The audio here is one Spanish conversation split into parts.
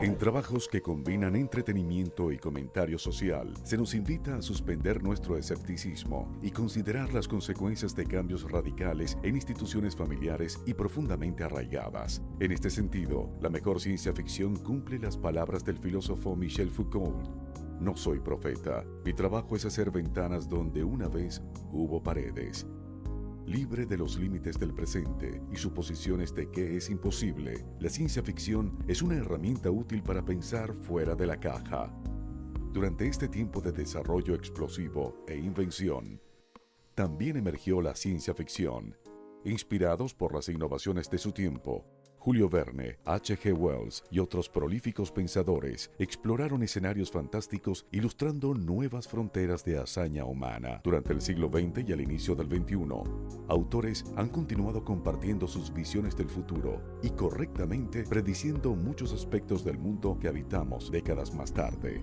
En trabajos que combinan entretenimiento y comentario social, se nos invita a suspender nuestro escepticismo y considerar las consecuencias de cambios radicales en instituciones familiares y profundamente arraigadas. En este sentido, la mejor ciencia ficción cumple las palabras del filósofo Michel Foucault. No soy profeta, mi trabajo es hacer ventanas donde una vez hubo paredes. Libre de los límites del presente y suposiciones de que es imposible, la ciencia ficción es una herramienta útil para pensar fuera de la caja. Durante este tiempo de desarrollo explosivo e invención, también emergió la ciencia ficción. Inspirados por las innovaciones de su tiempo, Julio Verne, H.G. Wells y otros prolíficos pensadores exploraron escenarios fantásticos ilustrando nuevas fronteras de hazaña humana. Durante el siglo XX y al inicio del XXI, autores han continuado compartiendo sus visiones del futuro y correctamente prediciendo muchos aspectos del mundo que habitamos décadas más tarde.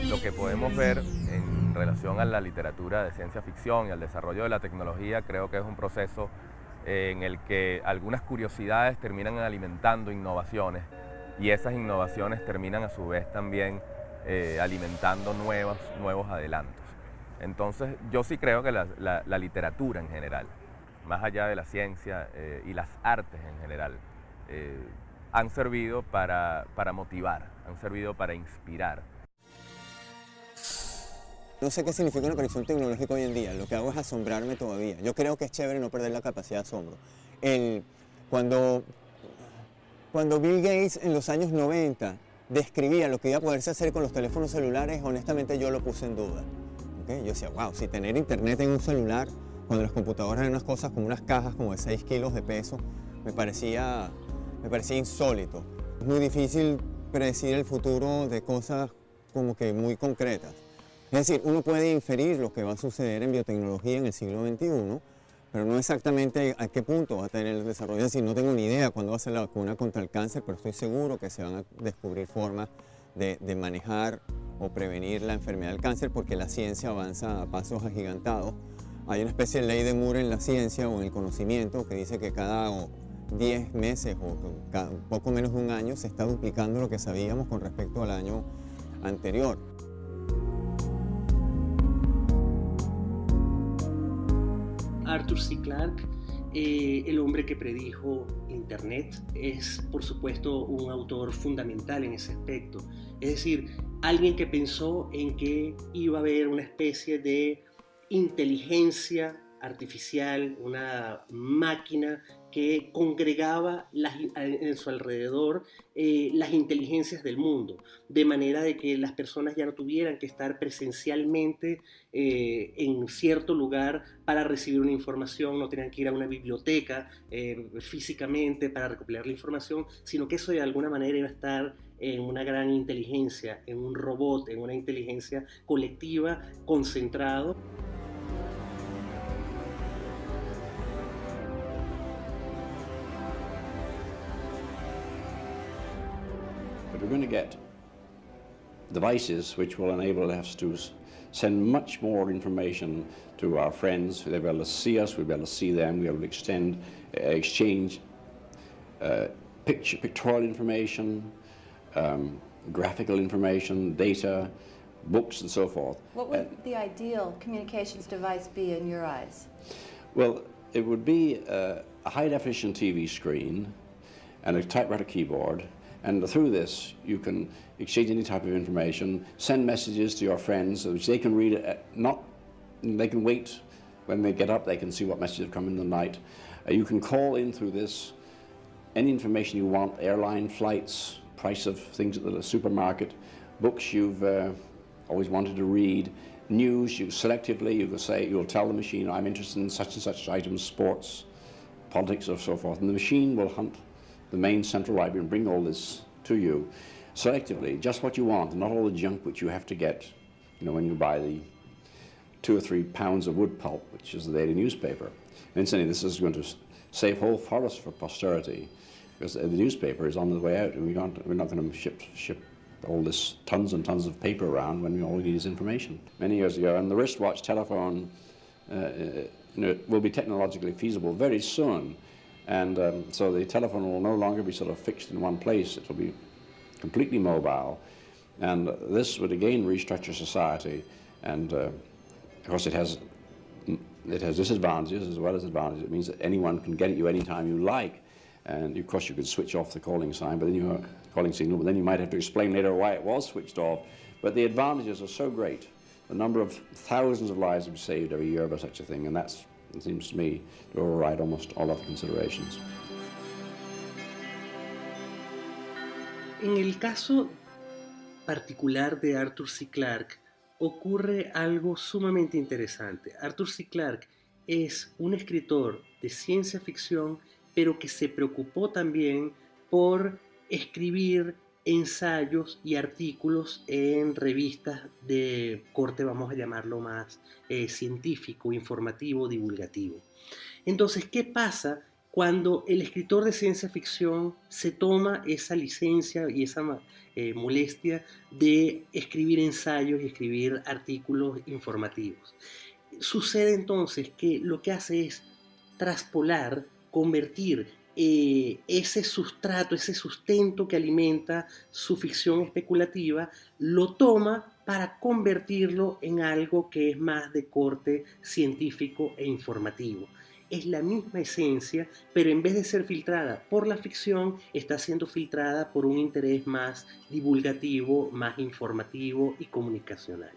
Lo que podemos ver en relación a la literatura de ciencia ficción y al desarrollo de la tecnología, creo que es un proceso en el que algunas curiosidades terminan alimentando innovaciones y esas innovaciones terminan a su vez también alimentando nuevos adelantos. Entonces yo sí creo que la literatura en general, más allá de la ciencia y las artes en general, han servido para motivar, han servido para inspirar. No sé qué significa una conexión tecnológica hoy en día, lo que hago es asombrarme todavía. Yo creo que es chévere no perder la capacidad de asombro. Cuando Bill Gates en los años 90 describía lo que iba a poderse hacer con los teléfonos celulares, honestamente yo lo puse en duda. ¿Okay? Yo decía, wow, si tener internet en un celular, cuando las computadoras eran unas cosas como unas cajas como de 6 kilos de peso, me parecía insólito. Es muy difícil predecir el futuro de cosas como que muy concretas. Es decir, uno puede inferir lo que va a suceder en biotecnología en el siglo XXI, pero no exactamente a qué punto va a tener el desarrollo. Es decir, no tengo ni idea cuándo va a ser la vacuna contra el cáncer, pero estoy seguro que se van a descubrir formas de manejar o prevenir la enfermedad del cáncer porque la ciencia avanza a pasos agigantados. Hay una especie de ley de Moore en la ciencia o en el conocimiento que dice que cada 10 meses o cada poco menos de un año se está duplicando lo que sabíamos con respecto al año anterior. Arthur C. Clarke, el hombre que predijo Internet, es por supuesto un autor fundamental en ese aspecto. Es decir, alguien que pensó en que iba a haber una especie de inteligencia artificial, una máquina que congregaba en su alrededor las inteligencias del mundo, de manera de que las personas ya no tuvieran que estar presencialmente en cierto lugar para recibir una información, no tenían que ir a una biblioteca físicamente para recopilar la información, sino que eso de alguna manera iba a estar en una gran inteligencia, en un robot, en una inteligencia colectiva, concentrado. But we're going to get devices which will enable us to send much more information to our friends. They'll be able to see us, we'll be able to see them, we'll be able to exchange pictorial information, graphical information, data, books and so forth. What would the ideal communications device be in your eyes? Well, it would be a high-definition TV screen and a typewriter keyboard, and through this you can exchange any type of information, send messages to your friends which they can read, they can wait when they get up, they can see what messages have come in the night. You can call in through this any information you want, airline flights, price of things at the supermarket, books you've always wanted to read, news. You selectively, you'll tell the machine, I'm interested in such and such items, sports, politics, or so forth, and the machine will hunt the main central library and bring all this to you selectively, just what you want, not all the junk which you have to get, when you buy the 2 or 3 pounds of wood pulp, which is the daily newspaper. And incidentally, this is going to save whole forests for posterity, because the newspaper is on the way out, and we're not going to ship all this tons and tons of paper around when we all need is information. Many years ago, and the wristwatch telephone will be technologically feasible very soon. And so the telephone will no longer be sort of fixed in one place. It will be completely mobile. And this would again restructure society. And of course it has disadvantages as well as advantages. It means that anyone can get at you anytime you like. And of course you could switch off the calling sign, but then but then you might have to explain later why it was switched off. But the advantages are so great. The number of thousands of lives have been saved every year by such a thing, and that's, it seems to me, to override almost all other considerations. En el caso particular de Arthur C. Clarke ocurre algo sumamente interesante. Arthur C. Clarke es un escritor de ciencia ficción, pero que se preocupó también por escribir ensayos y artículos en revistas de corte, vamos a llamarlo más científico, informativo, divulgativo. Entonces, ¿qué pasa cuando el escritor de ciencia ficción se toma esa licencia y esa molestia de escribir ensayos y escribir artículos informativos? Sucede entonces que lo que hace es traspolar, convertir ese sustrato, ese sustento que alimenta su ficción especulativa, lo toma para convertirlo en algo que es más de corte científico e informativo. Es la misma esencia, pero en vez de ser filtrada por la ficción, está siendo filtrada por un interés más divulgativo, más informativo y comunicacional.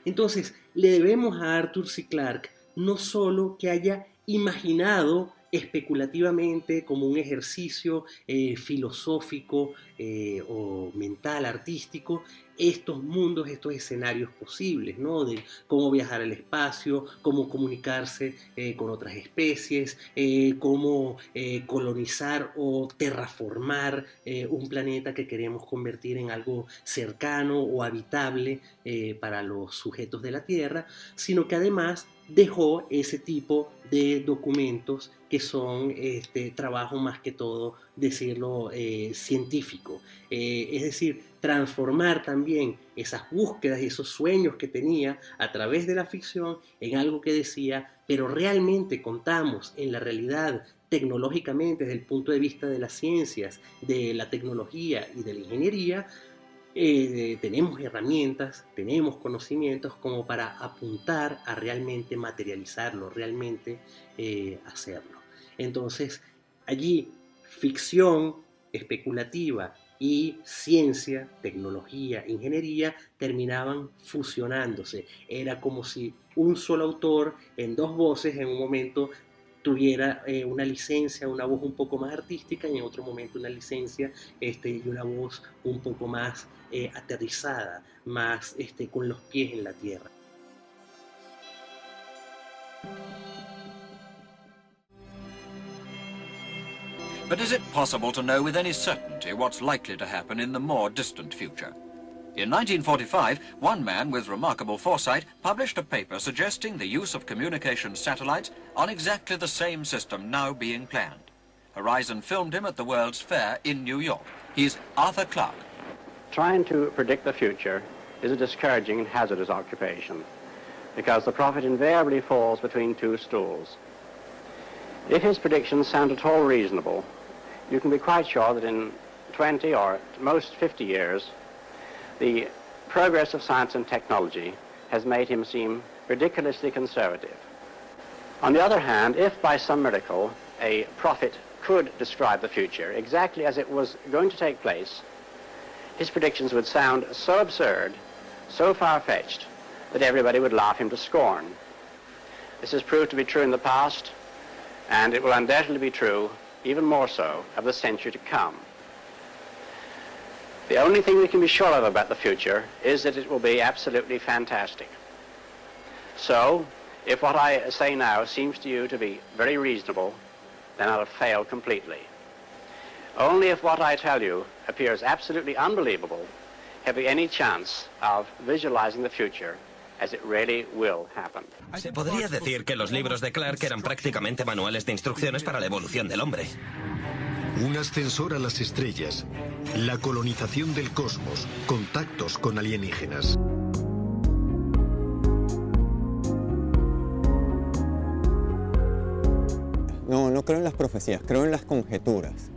Entonces, le debemos a Arthur C. Clarke no solo que haya imaginado especulativamente como un ejercicio filosófico o mental, artístico, estos mundos, estos escenarios posibles, ¿no? De cómo viajar al espacio, cómo comunicarse con otras especies, cómo colonizar o terraformar un planeta que queremos convertir en algo cercano o habitable para los sujetos de la Tierra, sino que además dejó ese tipo de documentos que son trabajo más que todo, decirlo, científico. Es decir, transformar también esas búsquedas y esos sueños que tenía a través de la ficción en algo que decía, pero realmente contamos en la realidad tecnológicamente desde el punto de vista de las ciencias, de la tecnología y de la ingeniería, tenemos herramientas, tenemos conocimientos como para apuntar a realmente materializarlo, realmente hacerlo. Entonces, allí ficción especulativa y ciencia, tecnología, ingeniería terminaban fusionándose. Era como si un solo autor en dos voces en un momento tuviera una licencia, una voz un poco más artística, y en otro momento una licencia y una voz un poco más aterrizada, más con los pies en la tierra. But is it possible to know with any certainty what's likely to happen in the more distant future? In 1945, one man with remarkable foresight published a paper suggesting the use of communications satellites on exactly the same system now being planned. Horizon filmed him at the World's Fair in New York. He's Arthur Clarke. Trying to predict the future is a discouraging and hazardous occupation because the prophet invariably falls between two stools. If his predictions sound at all reasonable, you can be quite sure that in 20 or at most 50 years, the progress of science and technology has made him seem ridiculously conservative. On the other hand, if by some miracle a prophet could describe the future exactly as it was going to take place, his predictions would sound so absurd, so far-fetched, that everybody would laugh him to scorn. This has proved to be true in the past, and it will undoubtedly be true, even more so, of the century to come. The only thing we can be sure of about the future is that it will be absolutely fantastic. So, if what I say now seems to you to be very reasonable, then I'll have failed completely. Only if what I tell you appears absolutely unbelievable have we any chance of visualizing the future as it really will happen. Se podría decir que los libros de Clarke eran prácticamente manuales de instrucciones para la evolución del hombre. Un ascensor a las estrellas, la colonización del cosmos, contactos con alienígenas. No creo en las profecías, creo en las conjeturas.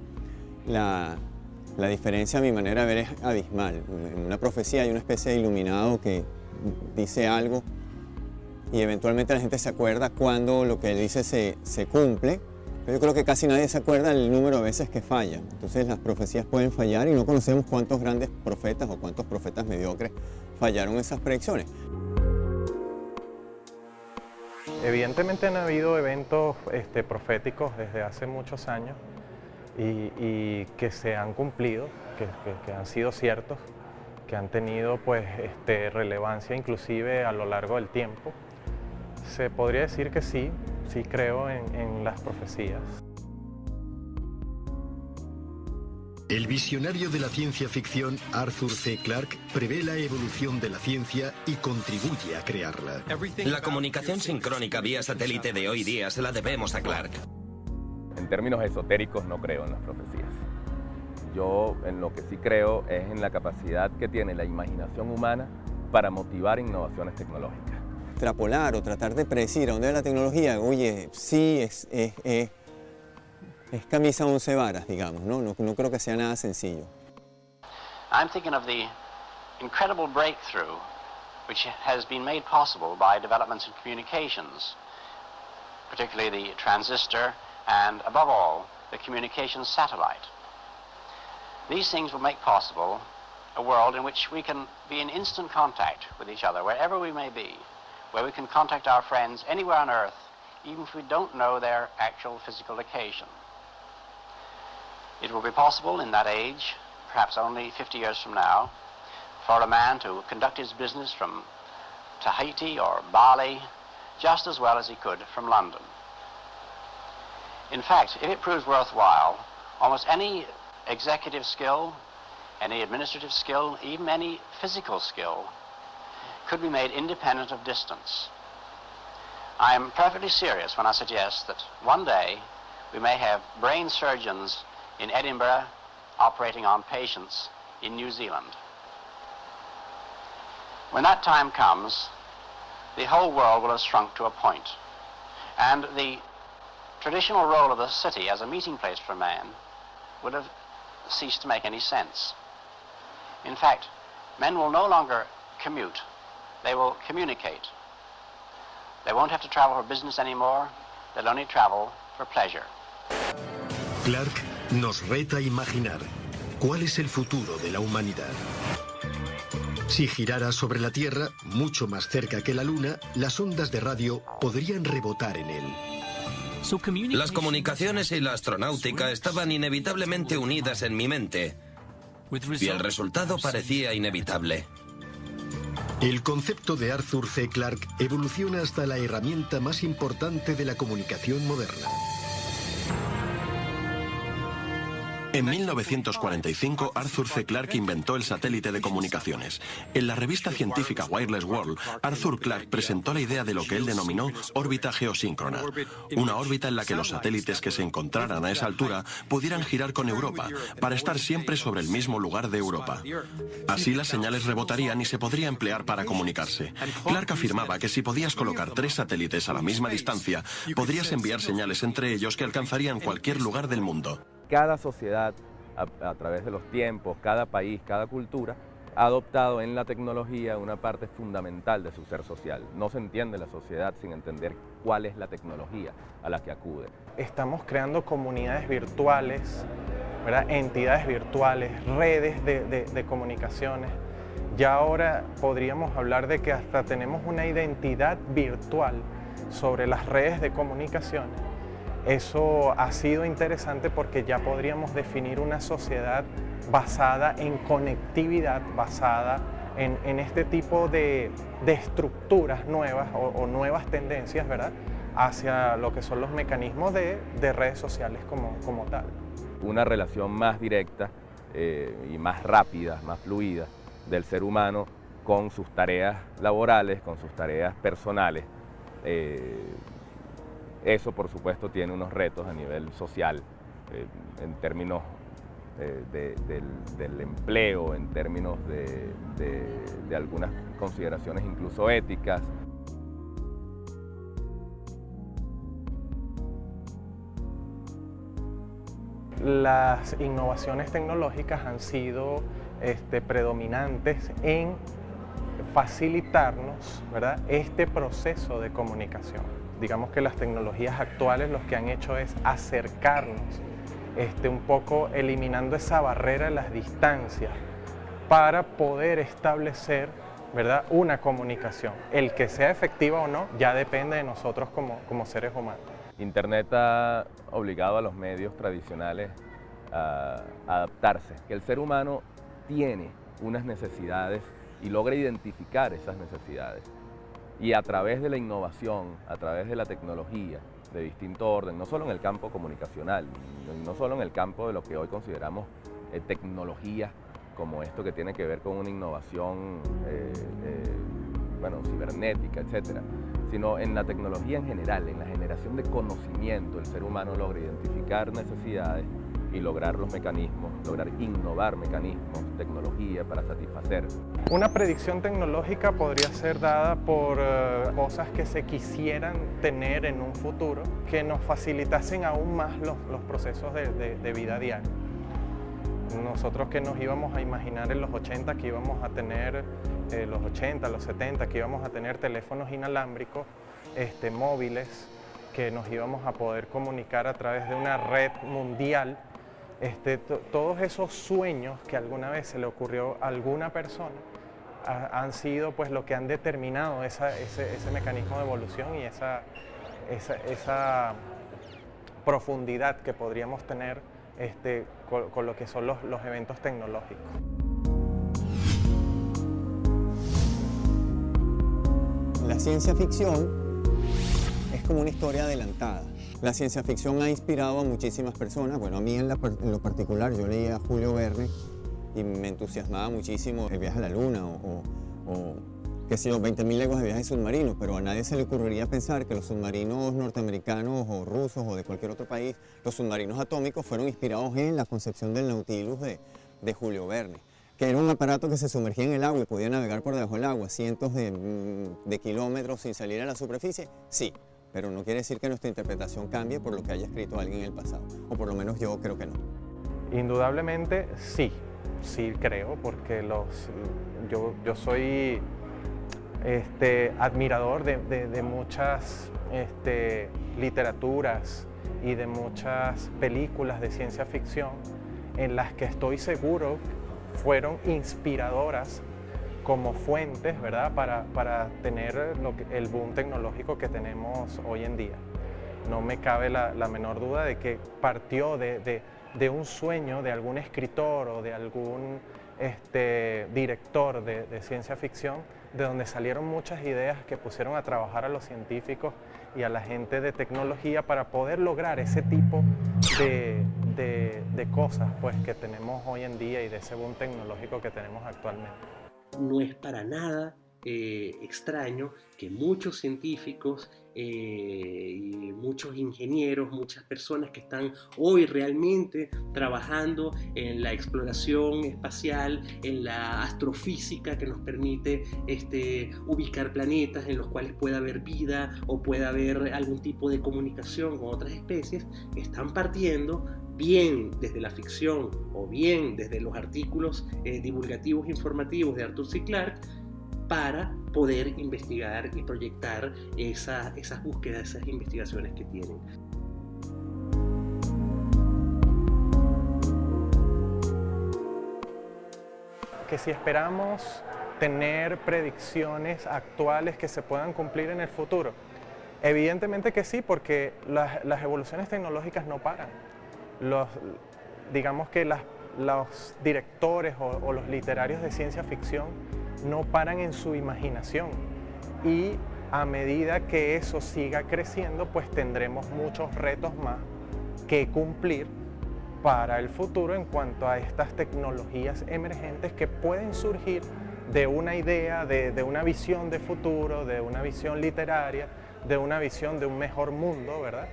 La diferencia, a mi manera de ver, es abismal. En una profecía hay una especie de iluminado que dice algo y eventualmente la gente se acuerda cuando lo que él dice se cumple, pero yo creo que casi nadie se acuerda el número de veces que fallan. Entonces las profecías pueden fallar y no conocemos cuántos grandes profetas o cuántos profetas mediocres fallaron esas predicciones. Evidentemente han habido eventos proféticos desde hace muchos años y que se han cumplido, que han sido ciertos, que han tenido pues, relevancia inclusive a lo largo del tiempo. Se podría decir que sí creo en las profecías. El visionario de la ciencia ficción Arthur C. Clarke prevé la evolución de la ciencia y contribuye a crearla. La comunicación sincrónica vía satélite de hoy día se la debemos a Clarke. En términos esotéricos no creo en las profecías. Yo en lo que sí creo es en la capacidad que tiene la imaginación humana para motivar innovaciones tecnológicas. Extrapolar o tratar de predecir a dónde va la tecnología, oye, sí, es camisa 11 varas, digamos, no creo que sea nada sencillo. I'm thinking of the incredible breakthrough which has been made possible by developments in communications, particularly the transistor and, above all, the communications satellite. These things will make possible a world in which we can be in instant contact with each other, wherever we may be, where we can contact our friends anywhere on Earth, even if we don't know their actual physical location. It will be possible in that age, perhaps only 50 years from now, for a man to conduct his business from Tahiti or Bali just as well as he could from London. In fact, if it proves worthwhile, almost any executive skill, any administrative skill, even any physical skill, could be made independent of distance. I am perfectly serious when I suggest that one day we may have brain surgeons in Edinburgh operating on patients in New Zealand. When that time comes, the whole world will have shrunk to a point, and the traditional role of the city as a meeting place for man would have ceased to make any sense. In fact, men will no longer commute, they will communicate. They won't have to travel for business anymore, they'll only travel for pleasure. Clarke nos reta a imaginar cuál es el futuro de la humanidad. Si girara sobre la Tierra, mucho más cerca que la Luna, las ondas de radio podrían rebotar en él. Las comunicaciones y la astronáutica estaban inevitablemente unidas en mi mente, y el resultado parecía inevitable. El concepto de Arthur C. Clarke evoluciona hasta la herramienta más importante de la comunicación moderna. En 1945, Arthur C. Clarke inventó el satélite de comunicaciones. En la revista científica Wireless World, Arthur Clarke presentó la idea de lo que él denominó órbita geosíncrona, una órbita en la que los satélites que se encontraran a esa altura pudieran girar con Europa, para estar siempre sobre el mismo lugar de Europa. Así las señales rebotarían y se podría emplear para comunicarse. Clarke afirmaba que si podías colocar 3 satélites a la misma distancia, podrías enviar señales entre ellos que alcanzarían cualquier lugar del mundo. Cada sociedad, a través de los tiempos, cada país, cada cultura, ha adoptado en la tecnología una parte fundamental de su ser social. No se entiende la sociedad sin entender cuál es la tecnología a la que acude. Estamos creando comunidades virtuales, ¿verdad? Entidades virtuales, redes de comunicaciones. Ya ahora podríamos hablar de que hasta tenemos una identidad virtual sobre las redes de comunicaciones. Eso ha sido interesante porque ya podríamos definir una sociedad basada en conectividad, basada en este tipo de estructuras nuevas o nuevas tendencias, ¿verdad?, hacia lo que son los mecanismos de redes sociales como tal. Una relación más directa y más rápida, más fluida del ser humano con sus tareas laborales, con sus tareas personales. Eso, por supuesto, tiene unos retos a nivel social, en términos del empleo, en términos de algunas consideraciones incluso éticas. las innovaciones tecnológicas han sido predominantes en facilitarnos, ¿verdad?, este proceso de comunicación. Digamos que las tecnologías actuales lo que han hecho es acercarnos un poco, eliminando esa barrera de las distancias para poder establecer, ¿verdad?, una comunicación. El que sea efectiva o no ya depende de nosotros como seres humanos. Internet ha obligado a los medios tradicionales a adaptarse, que el ser humano tiene unas necesidades y logra identificar esas necesidades. Y a través de la innovación, a través de la tecnología de distinto orden, no solo en el campo comunicacional, no solo en el campo de lo que hoy consideramos tecnología, como esto que tiene que ver con una innovación cibernética, etcétera, sino en la tecnología en general, en la generación de conocimiento, el ser humano logra identificar necesidades y lograr los mecanismos, lograr innovar mecanismos, tecnología para satisfacer. Una predicción tecnológica podría ser dada por cosas que se quisieran tener en un futuro que nos facilitasen aún más los procesos de vida diaria. Nosotros que nos íbamos a imaginar en los 80 que íbamos a tener, los 80, los 70, que íbamos a tener teléfonos inalámbricos, móviles, que nos íbamos a poder comunicar a través de una red mundial. Todos esos sueños que alguna vez se le ocurrió a alguna persona han sido pues lo que han determinado ese mecanismo de evolución y esa profundidad que podríamos tener con lo que son los eventos tecnológicos. La ciencia ficción es como una historia adelantada. La ciencia ficción ha inspirado a muchísimas personas. Bueno, a mí en lo particular, yo leía a Julio Verne y me entusiasmaba muchísimo el viaje a la Luna o qué sé yo, 20.000 leguas de viaje submarino, pero a nadie se le ocurriría pensar que los submarinos norteamericanos o rusos o de cualquier otro país, los submarinos atómicos fueron inspirados en la concepción del Nautilus de Julio Verne, que era un aparato que se sumergía en el agua y podía navegar por debajo del agua cientos de kilómetros sin salir a la superficie. Sí, pero no quiere decir que nuestra interpretación cambie por lo que haya escrito alguien en el pasado, o por lo menos yo creo que no. Indudablemente sí creo, porque yo soy admirador de muchas literaturas y de muchas películas de ciencia ficción en las que estoy seguro fueron inspiradoras como fuentes, ¿verdad?, para tener el boom tecnológico que tenemos hoy en día. No me cabe la menor duda de que partió de un sueño de algún escritor o de algún director de ciencia ficción, de donde salieron muchas ideas que pusieron a trabajar a los científicos y a la gente de tecnología para poder lograr ese tipo de cosas pues, que tenemos hoy en día y de ese boom tecnológico que tenemos actualmente. No es para nada extraño que muchos científicos y muchos ingenieros, muchas personas que están hoy realmente trabajando en la exploración espacial, en la astrofísica que nos permite ubicar planetas en los cuales pueda haber vida o pueda haber algún tipo de comunicación con otras especies, están partiendo bien desde la ficción o bien desde los artículos divulgativos informativos de Arthur C. Clarke para poder investigar y proyectar esas búsquedas, esas investigaciones que tienen. Que si esperamos tener predicciones actuales que se puedan cumplir en el futuro, evidentemente que sí, porque las evoluciones tecnológicas no paran. Digamos que los directores o los literarios de ciencia ficción no paran en su imaginación y a medida que eso siga creciendo, pues tendremos muchos retos más que cumplir para el futuro en cuanto a estas tecnologías emergentes que pueden surgir de una idea, de una visión de futuro, de una visión literaria, de una visión de un mejor mundo, ¿verdad?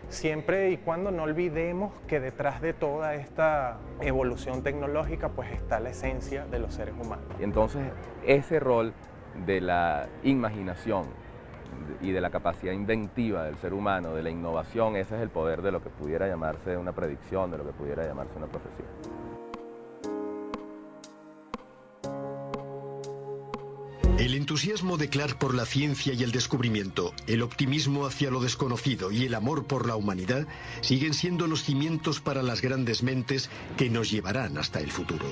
Siempre y cuando no olvidemos que detrás de toda esta evolución tecnológica pues está la esencia de los seres humanos. Y entonces ese rol de la imaginación y de la capacidad inventiva del ser humano, de la innovación, ese es el poder de lo que pudiera llamarse una predicción, de lo que pudiera llamarse una profecía. El entusiasmo de Clarke por la ciencia y el descubrimiento, el optimismo hacia lo desconocido y el amor por la humanidad siguen siendo los cimientos para las grandes mentes que nos llevarán hasta el futuro.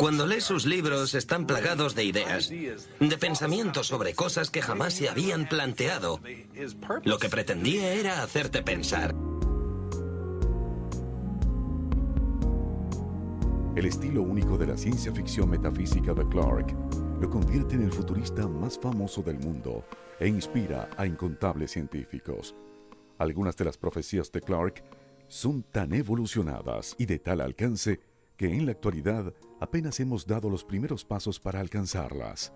Cuando lees sus libros están plagados de ideas, de pensamientos sobre cosas que jamás se habían planteado. Lo que pretendía era hacerte pensar. El estilo único de la ciencia ficción metafísica de Clarke lo convierte en el futurista más famoso del mundo e inspira a incontables científicos. Algunas de las profecías de Clarke son tan evolucionadas y de tal alcance que en la actualidad apenas hemos dado los primeros pasos para alcanzarlas.